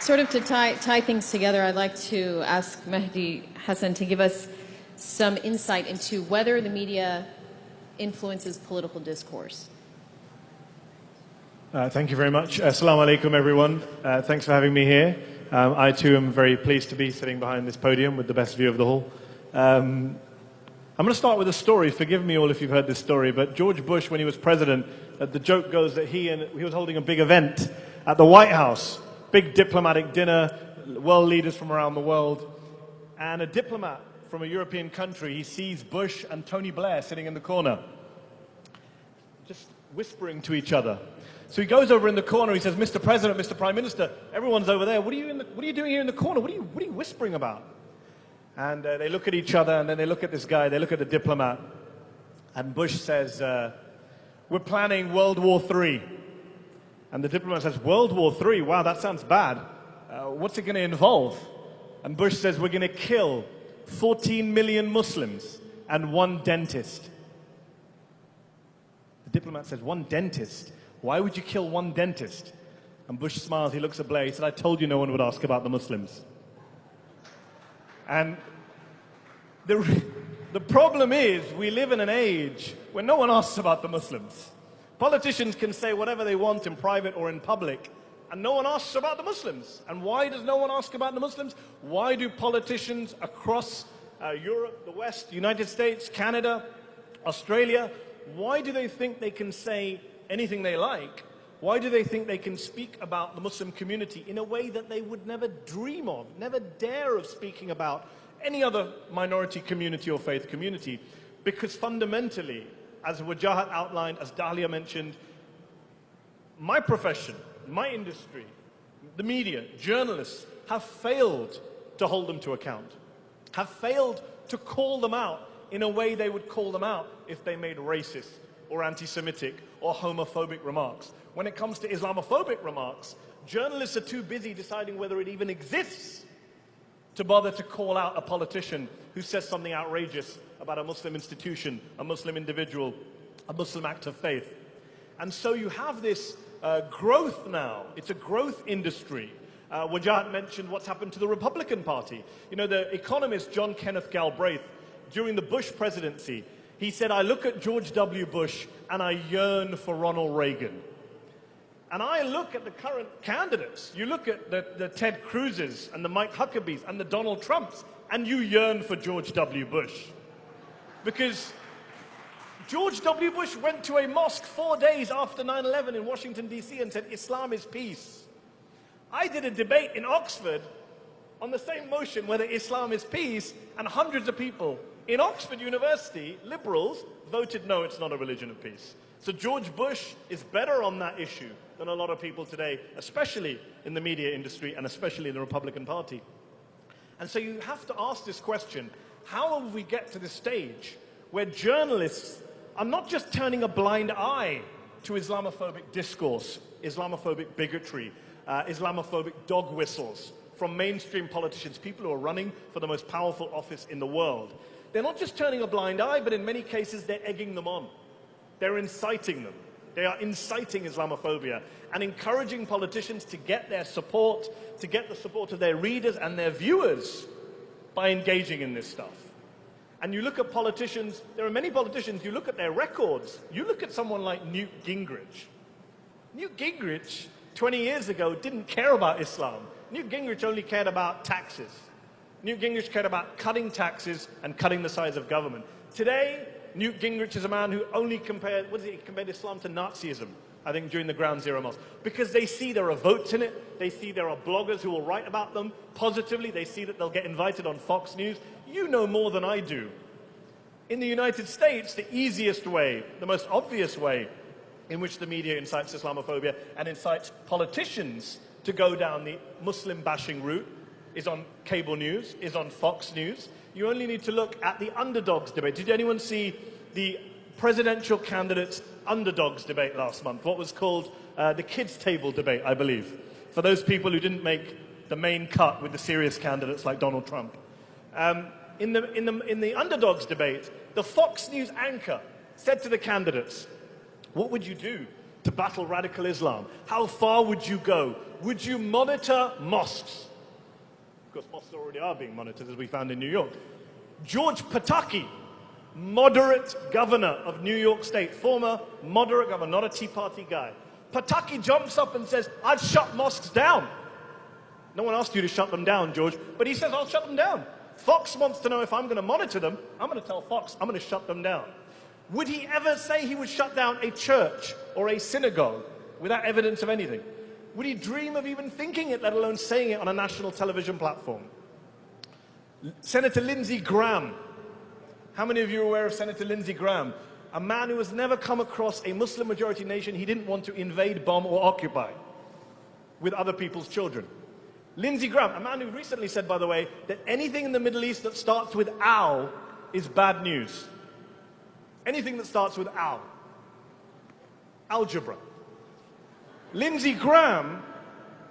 Sort of to tie things together, I'd like to ask Mehdi Hassan to give us some insight into whether the media influences political discourse. Thank you very much. Assalamu alaikum, everyone. Thanks for having me here. I too am very pleased to be sitting behind this podium with the best view of the hall. I'm going to start with a story. Forgive me all if you've heard this story, but George Bush, when he was president, the joke goes that he was holding a big event at the White House, big diplomatic dinner, world leaders from around the world, and a diplomat from a European country, he sees Bush and Tony Blair sitting in the corner, just whispering to each other. So he goes over in the corner, he says, Mr. President, Mr. Prime Minister, everyone's over there. What are you doing here in the corner? What are you whispering about? And they look at each other, and then they look at this guy, they look at the diplomat, and Bush says, we're planning World War III. And the diplomat says, World War III? Wow, that sounds bad. What's it going to involve? And Bush says, we're going to kill 14 million Muslims and one dentist. The diplomat says, one dentist? Why would you kill one dentist? And Bush smiles, he looks at Blair, he said, I told you no one would ask about the Muslims. And the problem is, we live in an age where no one asks about the Muslims. Politicians can say whatever they want in private or in public, and no one asks about the Muslims. And why does no one ask about the Muslims? Why do politicians across Europe, the West, the United States, Canada, Australia, why do they think they can say anything they like? Why do they think they can speak about the Muslim community in a way that they would never dream of, never dare of speaking about any other minority community or faith community? Because fundamentally, as Wajahat outlined, as Dahlia mentioned, my profession, my industry, the media, journalists have failed to hold them to account, have failed to call them out in a way they would call them out if they made racist or anti-Semitic or homophobic remarks. When it comes to Islamophobic remarks, journalists are too busy deciding whether it even exists to bother to call out a politician who says something outrageous about a Muslim institution, a Muslim individual, a Muslim act of faith. And so you have this growth now. It's a growth industry. Wajahat mentioned what's happened to the Republican Party. You know, the economist John Kenneth Galbraith, during the Bush presidency, he said, I look at George W. Bush and I yearn for Ronald Reagan. And I look at the current candidates. You look at the Ted Cruz's and the Mike Huckabees and the Donald Trumps, and you yearn for George W. Bush. Because George W. Bush went to a mosque 4 days after 9/11 in Washington, D.C. and said, Islam is peace. I did a debate in Oxford on the same motion, whether Islam is peace, and hundreds of people in Oxford University, liberals, voted no, it's not a religion of peace. So George Bush is better on that issue than a lot of people today, especially in the media industry and especially in the Republican Party. And so you have to ask this question, how will we get to this stage where journalists are not just turning a blind eye to Islamophobic discourse, Islamophobic bigotry, Islamophobic dog whistles from mainstream politicians, people who are running for the most powerful office in the world. They're not just turning a blind eye, but in many cases they're egging them on. They're inciting them. They are inciting Islamophobia and encouraging politicians to get their support, to get the support of their readers and their viewers by engaging in this stuff. And you look at politicians, there are many politicians, you look at their records, you look at someone like Newt Gingrich. Newt Gingrich, 20 years ago, didn't care about Islam. Newt Gingrich only cared about taxes. Newt Gingrich cared about cutting taxes and cutting the size of government. Today, Newt Gingrich is a man who only compared Islam to Nazism, I think, during the Ground Zero months. Because they see there are votes in it, they see there are bloggers who will write about them positively, they see that they'll get invited on Fox News. You know more than I do. In the United States, the easiest way, the most obvious way in which the media incites Islamophobia and incites politicians to go down the Muslim bashing route is on cable news, is on Fox News. You only need to look at the underdogs debate. Did anyone see the presidential candidates underdogs debate last month? What was called the kids' table debate, I believe, for those people who didn't make the main cut with the serious candidates like Donald Trump. In the underdogs debate, the Fox News anchor said to the candidates, what would you do to battle radical Islam? How far would you go? Would you monitor mosques? Of course, mosques already are being monitored, as we found in New York. George Pataki, moderate governor of New York State, former moderate governor, not a Tea Party guy. Pataki jumps up and says, I'd shut mosques down. No one asked you to shut them down, George, but he says, I'll shut them down. Fox wants to know if I'm going to monitor them. I'm going to tell Fox, I'm going to shut them down. Would he ever say he would shut down a church or a synagogue without evidence of anything? Would he dream of even thinking it, let alone saying it on a national television platform? Senator Lindsey Graham. How many of you are aware of Senator Lindsey Graham? A man who has never come across a Muslim-majority nation he didn't want to invade, bomb, or occupy with other people's children. Lindsey Graham, a man who recently said, by the way, that anything in the Middle East that starts with al is bad news. Anything that starts with al. Algebra. Lindsey Graham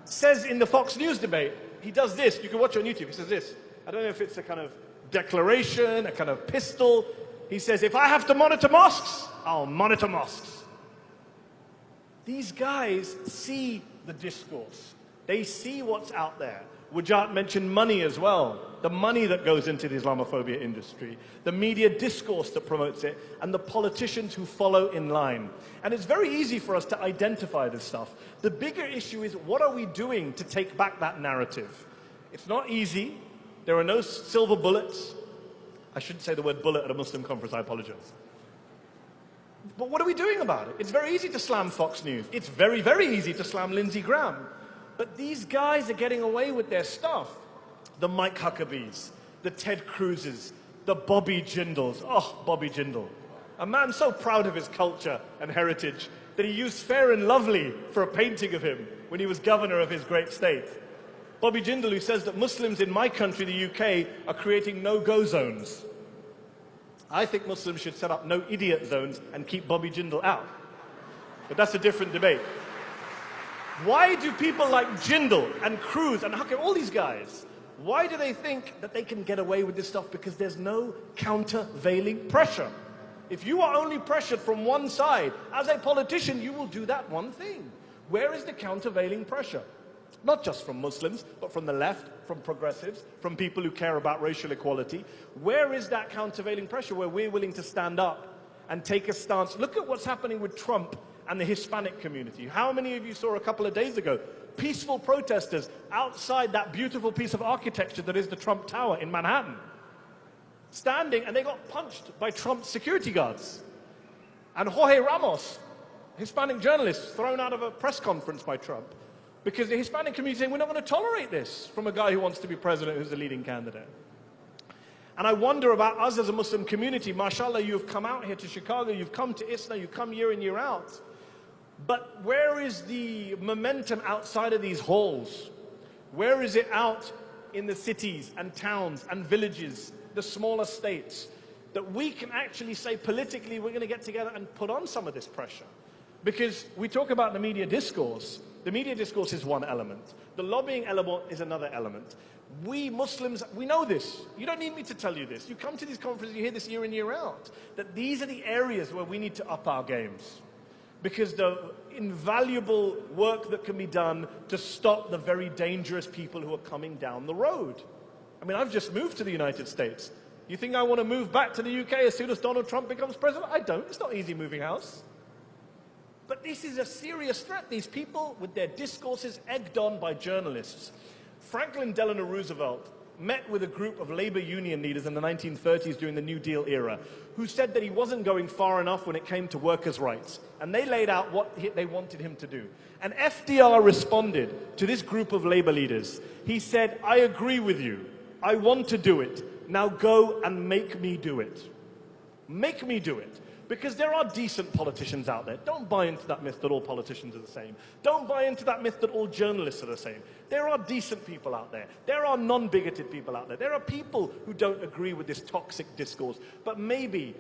says in the Fox News debate, he does this, you can watch it on YouTube, he says this. I don't know if it's a kind of declaration, a kind of pistol. He says, if I have to monitor mosques, I'll monitor mosques. These guys see the discourse. They see what's out there. Wujat mentioned money as well. The money that goes into the Islamophobia industry, the media discourse that promotes it, and the politicians who follow in line. And it's very easy for us to identify this stuff. The bigger issue is, what are we doing to take back that narrative? It's not easy. There are no silver bullets. I shouldn't say the word bullet at a Muslim conference, I apologize. But what are we doing about it? It's very easy to slam Fox News. It's very, very easy to slam Lindsey Graham. But these guys are getting away with their stuff. The Mike Huckabees, the Ted Cruzes, the Bobby Jindals. Oh, Bobby Jindal. A man so proud of his culture and heritage that he used Fair and Lovely for a painting of him when he was governor of his great state. Bobby Jindal, who says that Muslims in my country, the UK, are creating no-go zones. I think Muslims should set up no-idiot zones and keep Bobby Jindal out. But that's a different debate. Why do people like Jindal and Cruz and Huckabee, all these guys, why do they think that they can get away with this stuff? Because there's no countervailing pressure. If you are only pressured from one side, as a politician, you will do that one thing. Where is the countervailing pressure? Not just from Muslims, but from the left, from progressives, from people who care about racial equality. Where is that countervailing pressure where we're willing to stand up and take a stance? Look at what's happening with Trump and the Hispanic community. How many of you saw a couple of days ago peaceful protesters outside that beautiful piece of architecture that is the Trump Tower in Manhattan? Standing, and they got punched by Trump's security guards. And Jorge Ramos, Hispanic journalist, thrown out of a press conference by Trump. Because the Hispanic community is saying, we're not going to tolerate this from a guy who wants to be president, who's the leading candidate. And I wonder about us as a Muslim community. MashaAllah, you've come out here to Chicago, you've come to ISNA, you come year in, year out. But where is the momentum outside of these halls? Where is it out in the cities and towns and villages, the smaller states, that we can actually say politically we're going to get together and put on some of this pressure? Because we talk about the media discourse. The media discourse is one element. The lobbying element is another element. We Muslims, we know this. You don't need me to tell you this. You come to these conferences, you hear this year in, year out, that these are the areas where we need to up our games. Because the invaluable work that can be done to stop the very dangerous people who are coming down the road. I mean, I've just moved to the United States. You think I want to move back to the UK as soon as Donald Trump becomes president? I don't. It's not easy moving house. But this is a serious threat. These people with their discourses egged on by journalists. Franklin Delano Roosevelt met with a group of labor union leaders in the 1930s during the New Deal era, who said that he wasn't going far enough when it came to workers' rights. And they laid out what they wanted him to do. And FDR responded to this group of labor leaders. He said, I agree with you. I want to do it. Now go and make me do it. Make me do it. Because there are decent politicians out there. Don't buy into that myth that all politicians are the same. Don't buy into that myth that all journalists are the same. There are decent people out there. There are non-bigoted people out there. There are people who don't agree with this toxic discourse. But maybe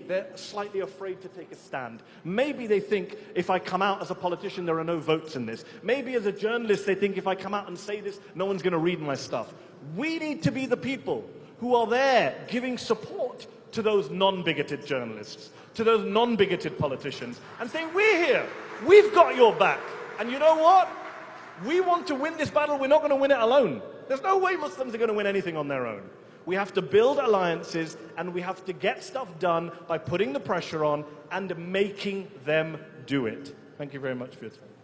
they're slightly afraid to take a stand. Maybe they think, if I come out as a politician, there are no votes in this. Maybe as a journalist, they think, if I come out and say this, no one's going to read my stuff. We need to be the people who are there giving support to those non-bigoted journalists, to those non-bigoted politicians and saying, we're here, we've got your back. And you know what? We want to win this battle, we're not going to win it alone. There's no way Muslims are going to win anything on their own. We have to build alliances and we have to get stuff done by putting the pressure on and making them do it. Thank you very much for your time.